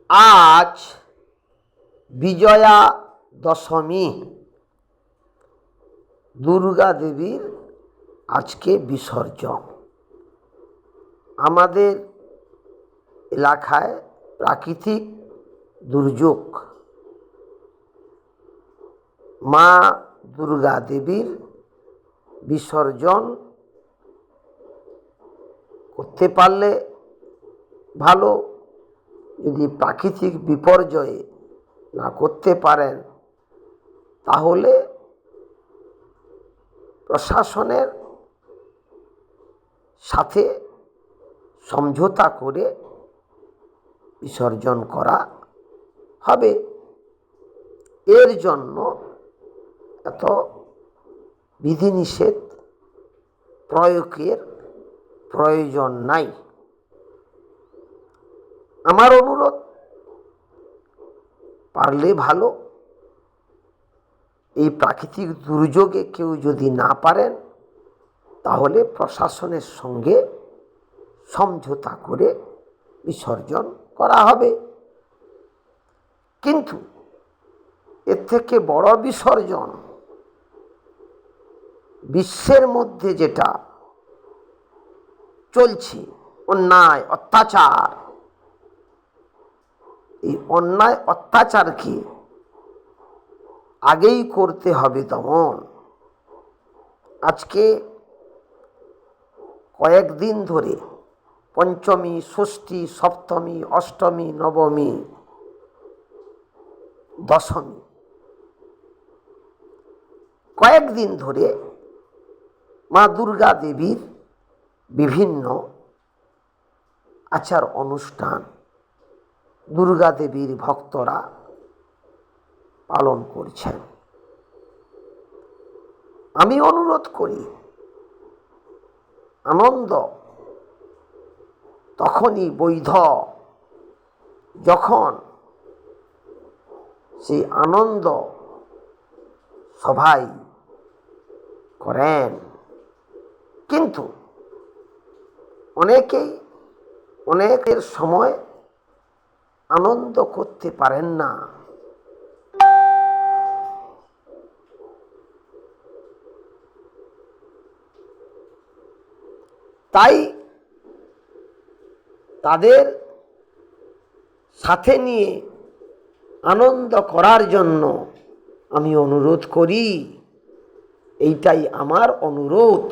আজ বিজয়া দশমী, দুর্গা দেবীর আজকে বিসর্জন। আমাদের এলাকায় প্রাকৃতিক দুর্যোগ, মা দুর্গা দেবীর বিসর্জন করতে পারলে ভালো, যদি প্রাকৃতিক বিপর্যয়ে না করতে পারেন তাহলে প্রশাসনের সাথে সমঝোতা করে বিসর্জন করা হবে। এর জন্য এত বিধিনিষেধ প্রয়োগের প্রয়োজন নাই। আমার অনুরোধ, পারলে ভালো, এই প্রাকৃতিক দুর্যোগে কেউ যদি না পারেন তাহলে প্রশাসনের সঙ্গে সমঝোতা করে বিসর্জন করা হবে। কিন্তু এর থেকে বড় বিসর্জন বিশ্বের মধ্যে যেটা চলছে, অন্যায় অত্যাচার, এই অন্যায় অত্যাচারকে আগেই করতে হবে দমন। আজকে কয়েকদিন ধরে পঞ্চমী, ষষ্ঠী, সপ্তমী, অষ্টমী, নবমী, দশমী, কয়েকদিন ধরে মা দুর্গা দেবীর বিভিন্ন আচার অনুষ্ঠান দুর্গা দেবীর ভক্তরা পালন করছেন। আমি অনুরোধ করি, আনন্দ তখনই বৈধ যখন সেই আনন্দ সবাই করেন, কিন্তু অনেকের সময় আনন্দ করতে পারেন না। তাই তাদের সাথে নিয়ে আনন্দ করার জন্য আমি অনুরোধ করি। এইটাই আমার অনুরোধ।